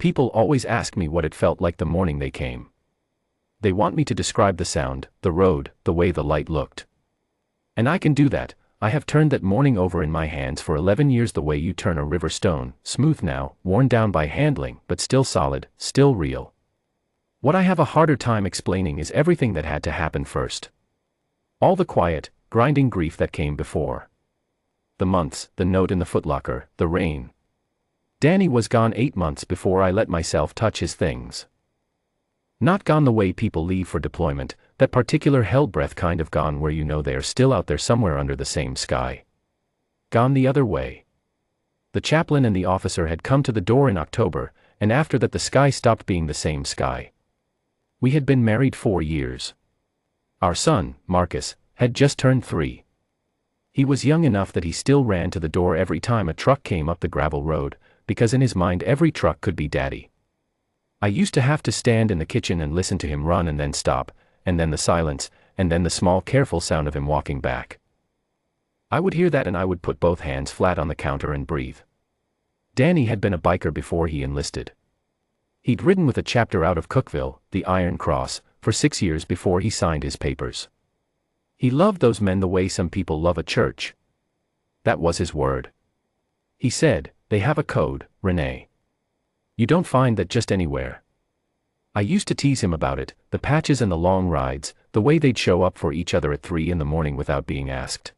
People always ask me what it felt like the morning they came. They want me to describe the sound, the road, the way the light looked. And I can do that. I have turned that morning over in my hands for 11 years the way you turn a river stone, smooth now, worn down by handling, but still solid, still real. What I have a harder time explaining is everything that had to happen first. All the quiet, grinding grief that came before. The months, the note in the footlocker, the rain. Danny was gone 8 months before I let myself touch his things. Not gone the way people leave for deployment, that particular hell-breath kind of gone where you know they are still out there somewhere under the same sky. Gone the other way. The chaplain and the officer had come to the door in October, and after that the sky stopped being the same sky. We had been married 4 years. Our son, Marcus, had just turned 3. He was young enough that he still ran to the door every time a truck came up the gravel road, because in his mind every truck could be Daddy. I used to have to stand in the kitchen and listen to him run and then stop, and then the silence, and then the small careful sound of him walking back. I would hear that and I would put both hands flat on the counter and breathe. Danny had been a biker before he enlisted. He'd ridden with a chapter out of Cookville, the Iron Cross, for 6 years before he signed his papers. He loved those men the way some people love a church. That was his word. He said, "They have a code, Renee. You don't find that just anywhere." I used to tease him about it, the patches and the long rides, the way they'd show up for each other at 3 in the morning without being asked.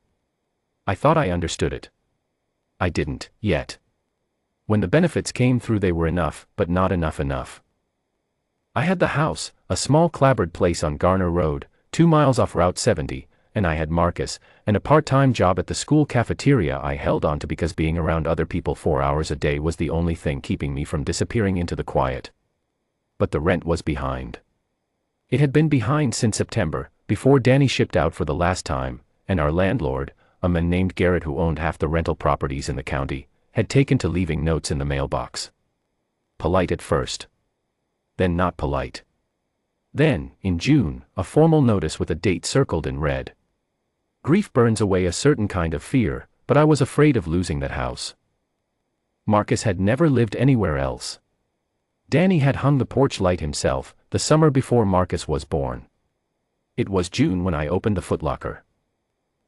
I thought I understood it. I didn't, yet. When the benefits came through they were enough, but not enough. I had the house, a small clapboard place on Garner Road, 2 miles off Route 70, and I had Marcus, and a part-time job at the school cafeteria I held on to because being around other people 4 hours a day was the only thing keeping me from disappearing into the quiet. But the rent was behind. It had been behind since September, before Danny shipped out for the last time, and our landlord, a man named Garrett who owned half the rental properties in the county, had taken to leaving notes in the mailbox. Polite at first. Then not polite. Then, in June, a formal notice with a date circled in red. Grief burns away a certain kind of fear, but I was afraid of losing that house. Marcus had never lived anywhere else. Danny had hung the porch light himself, the summer before Marcus was born. It was June when I opened the footlocker.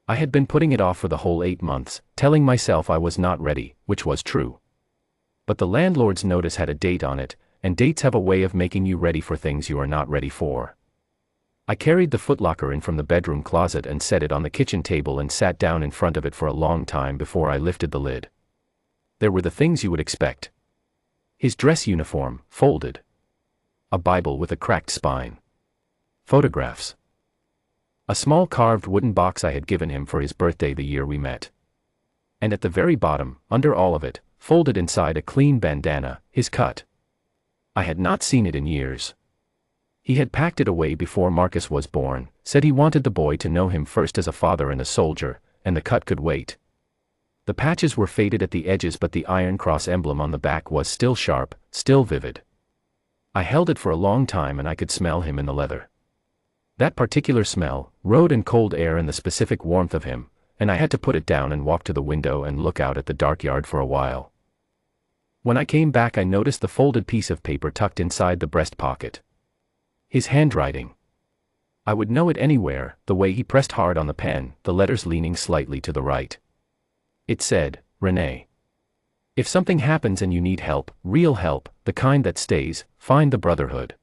I had been putting it off for the whole 8 months, telling myself I was not ready, which was true. But the landlord's notice had a date on it, and dates have a way of making you ready for things you are not ready for. I carried the footlocker in from the bedroom closet and set it on the kitchen table and sat down in front of it for a long time before I lifted the lid. There were the things you would expect. His dress uniform, folded. A Bible with a cracked spine. Photographs. A small carved wooden box I had given him for his birthday the year we met. And at the very bottom, under all of it, folded inside a clean bandana, his cut. I had not seen it in years. He had packed it away before Marcus was born, said he wanted the boy to know him first as a father and a soldier, and the cut could wait. The patches were faded at the edges but the Iron Cross emblem on the back was still sharp, still vivid. I held it for a long time and I could smell him in the leather. That particular smell, road and cold air and the specific warmth of him, and I had to put it down and walk to the window and look out at the dark yard for a while. When I came back I noticed the folded piece of paper tucked inside the breast pocket. His handwriting. I would know it anywhere, the way he pressed hard on the pen, the letters leaning slightly to the right. It said, "Renee. If something happens and you need help, real help, the kind that stays, find the Brotherhood.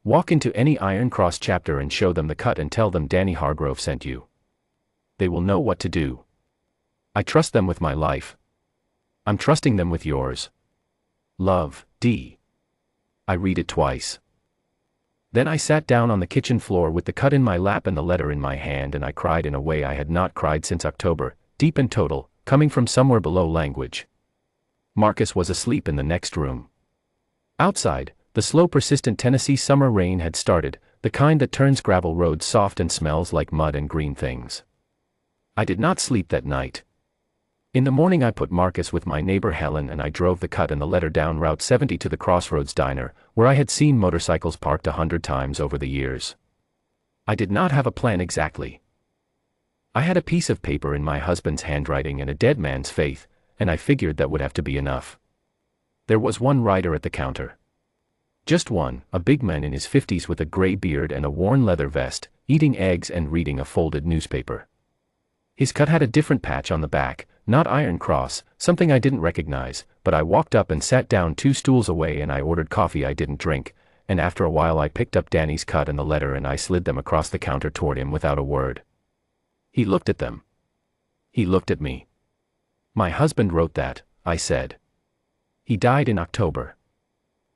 Walk into any Iron Cross chapter and show them the cut and tell them Danny Hargrove sent you. They will know what to do. I trust them with my life. I'm trusting them with yours. Love, D." I read it twice. Then I sat down on the kitchen floor with the cut in my lap and the letter in my hand and I cried in a way I had not cried since October, deep and total, coming from somewhere below language. Marcus was asleep in the next room. Outside, the slow persistent Tennessee summer rain had started, the kind that turns gravel roads soft and smells like mud and green things. I did not sleep that night. In the morning I put Marcus with my neighbor Helen and I drove the cut and the letter down Route 70 to the Crossroads Diner, where I had seen motorcycles parked 100 times over the years. I did not have a plan exactly. I had a piece of paper in my husband's handwriting and a dead man's faith, and I figured that would have to be enough. There was one rider at the counter. Just one, a big man in his 50s with a gray beard and a worn leather vest, eating eggs and reading a folded newspaper. His cut had a different patch on the back, not Iron Cross, something I didn't recognize, but I walked up and sat down 2 stools away and I ordered coffee I didn't drink, and after a while I picked up Danny's cut and the letter and I slid them across the counter toward him without a word. He looked at them. He looked at me. "My husband wrote that," I said. "He died in October.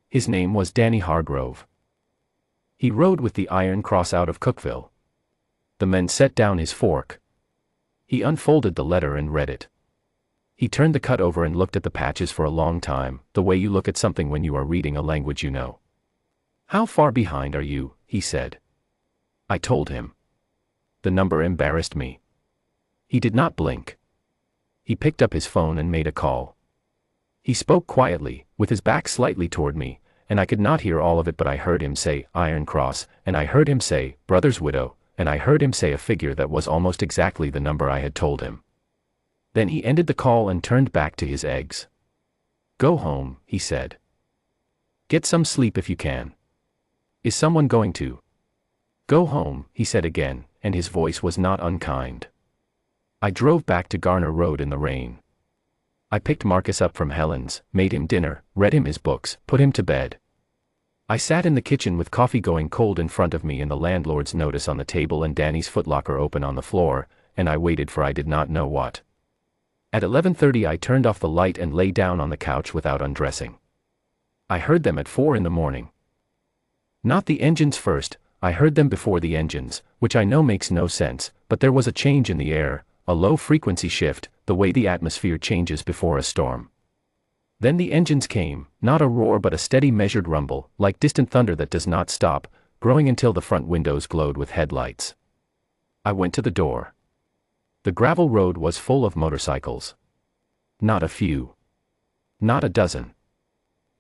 His name was Danny Hargrove. He rode with the Iron Cross out of Cookville." The man set down his fork. He unfolded the letter and read it. He turned the cut over and looked at the patches for a long time, the way you look at something when you are reading a language you know. "How far behind are you?" he said. I told him. The number embarrassed me. He did not blink. He picked up his phone and made a call. He spoke quietly, with his back slightly toward me, and I could not hear all of it, but I heard him say Iron Cross, and I heard him say brother's widow, and I heard him say a figure that was almost exactly the number I had told him. Then he ended the call and turned back to his eggs. "Go home," he said. "Get some sleep if you can. Is someone going to?" "Go home," he said again, and his voice was not unkind. I drove back to Garner Road in the rain. I picked Marcus up from Helen's, made him dinner, read him his books, put him to bed. I sat in the kitchen with coffee going cold in front of me and the landlord's notice on the table and Danny's footlocker open on the floor, and I waited for I did not know what. At 11:30 I turned off the light and lay down on the couch without undressing. I heard them at 4 in the morning. Not the engines first, I heard them before the engines, which I know makes no sense, but there was a change in the air, a low frequency shift, the way the atmosphere changes before a storm. Then the engines came, not a roar but a steady measured rumble, like distant thunder that does not stop, growing until the front windows glowed with headlights. I went to the door. The gravel road was full of motorcycles. Not a few. Not a dozen.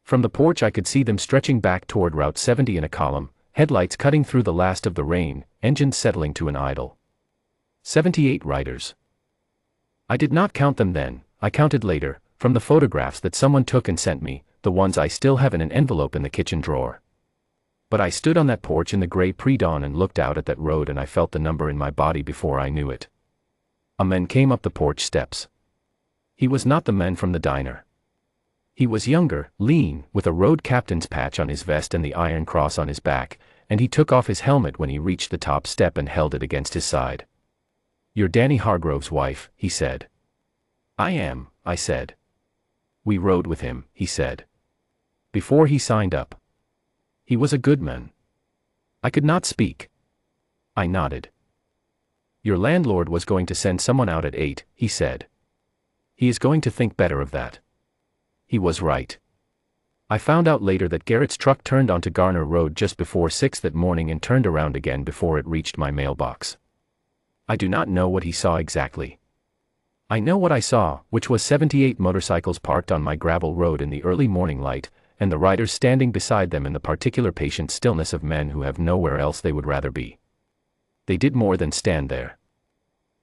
From the porch I could see them stretching back toward Route 70 in a column, headlights cutting through the last of the rain, engines settling to an idle. 78 riders. I did not count them then, I counted later, from the photographs that someone took and sent me, the ones I still have in an envelope in the kitchen drawer. But I stood on that porch in the gray pre-dawn and looked out at that road and I felt the number in my body before I knew it. A man came up the porch steps. He was not the man from the diner. He was younger, lean, with a road captain's patch on his vest and the Iron Cross on his back, and he took off his helmet when he reached the top step and held it against his side. "You're Danny Hargrove's wife," he said. "I am," I said. "We rode with him," he said. "Before he signed up. He was a good man." I could not speak. I nodded. "Your landlord was going to send someone out at 8, he said. He is going to think better of that." He was right. I found out later that Garrett's truck turned onto Garner Road just before 6 that morning and turned around again before it reached my mailbox. I do not know what he saw exactly. I know what I saw, which was 78 motorcycles parked on my gravel road in the early morning light, and the riders standing beside them in the particular patient stillness of men who have nowhere else they would rather be. They did more than stand there.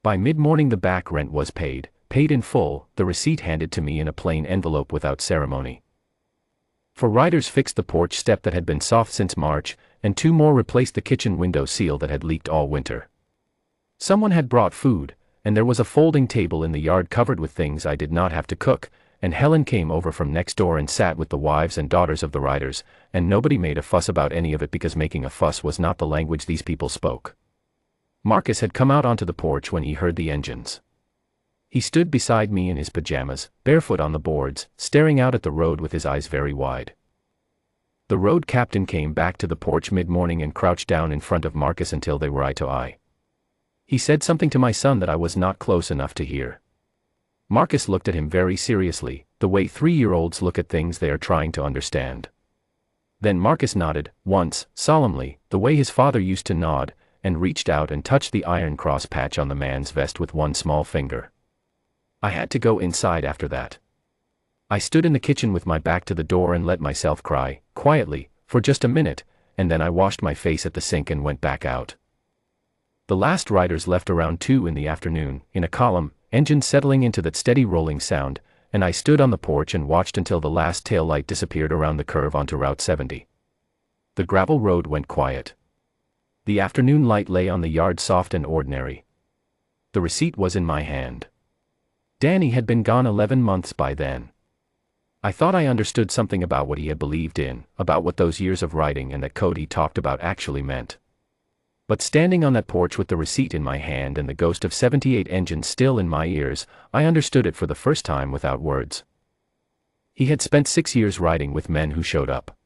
By mid-morning the back rent was paid in full, the receipt handed to me in a plain envelope without ceremony. 4 riders fixed the porch step that had been soft since March, and 2 more replaced the kitchen window seal that had leaked all winter. Someone had brought food, and there was a folding table in the yard covered with things I did not have to cook, and Helen came over from next door and sat with the wives and daughters of the riders, and nobody made a fuss about any of it because making a fuss was not the language these people spoke. Marcus had come out onto the porch when he heard the engines. He stood beside me in his pajamas, barefoot on the boards, staring out at the road with his eyes very wide. The road captain came back to the porch mid-morning and crouched down in front of Marcus until they were eye to eye. He said something to my son that I was not close enough to hear. Marcus looked at him very seriously, the way 3-year-olds look at things they are trying to understand. Then Marcus nodded, once, solemnly, the way his father used to nod, and reached out and touched the Iron Cross patch on the man's vest with one small finger. I had to go inside after that. I stood in the kitchen with my back to the door and let myself cry, quietly, for just a minute, and then I washed my face at the sink and went back out. The last riders left around 2 in the afternoon, in a column, engines settling into that steady rolling sound, and I stood on the porch and watched until the last taillight disappeared around the curve onto Route 70. The gravel road went quiet. The afternoon light lay on the yard soft and ordinary. The receipt was in my hand. Danny had been gone 11 months by then. I thought I understood something about what he had believed in, about what those years of writing and that code he talked about actually meant. But standing on that porch with the receipt in my hand and the ghost of 78 engines still in my ears, I understood it for the first time without words. He had spent 6 years riding with men who showed up.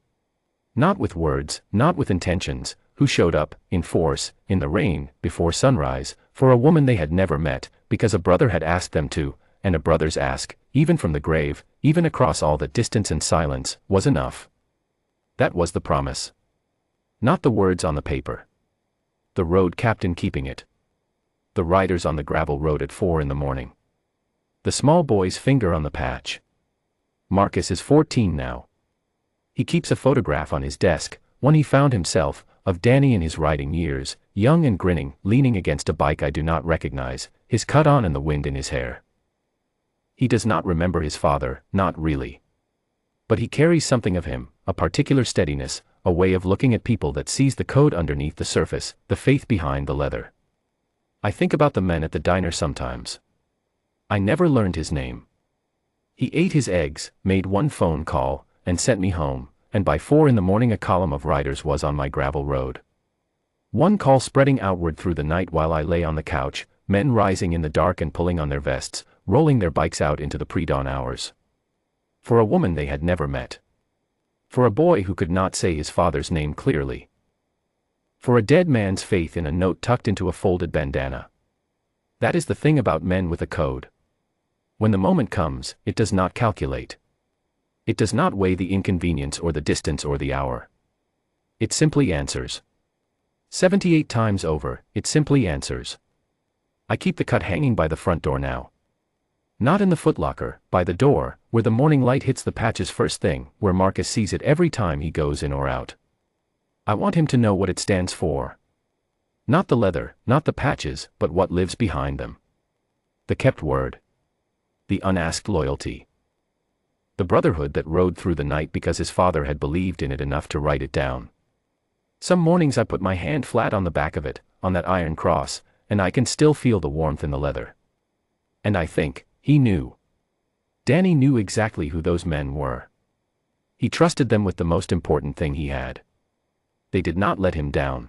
Not with words, not with intentions, who showed up, in force, in the rain, before sunrise, for a woman they had never met, because a brother had asked them to, and a brother's ask, even from the grave, even across all that distance and silence, was enough. That was the promise. Not the words on the paper. The road captain keeping it. The riders on the gravel road at 4 in the morning. The small boy's finger on the patch. Marcus is 14 now. He keeps a photograph on his desk, one he found himself, of Danny in his riding years, young and grinning, leaning against a bike I do not recognize, his cut on and the wind in his hair. He does not remember his father, not really. But he carries something of him, a particular steadiness, a way of looking at people that sees the code underneath the surface, the faith behind the leather. I think about the men at the diner sometimes. I never learned his name. He ate his eggs, made one phone call, and sent me home, and by 4 in the morning a column of riders was on my gravel road. One call spreading outward through the night while I lay on the couch, men rising in the dark and pulling on their vests, rolling their bikes out into the pre-dawn hours. For a woman they had never met. For a boy who could not say his father's name clearly. For a dead man's faith in a note tucked into a folded bandana. That is the thing about men with a code. When the moment comes, it does not calculate. It does not weigh the inconvenience or the distance or the hour. It simply answers. 78 times over, it simply answers. I keep the cut hanging by the front door now. Not in the footlocker, by the door, where the morning light hits the patches first thing, where Marcus sees it every time he goes in or out. I want him to know what it stands for. Not the leather, not the patches, but what lives behind them. The kept word. The unasked loyalty. The brotherhood that rode through the night because his father had believed in it enough to write it down. Some mornings I put my hand flat on the back of it, on that iron cross, and I can still feel the warmth in the leather. And I think, he knew. Danny knew exactly who those men were. He trusted them with the most important thing he had. They did not let him down.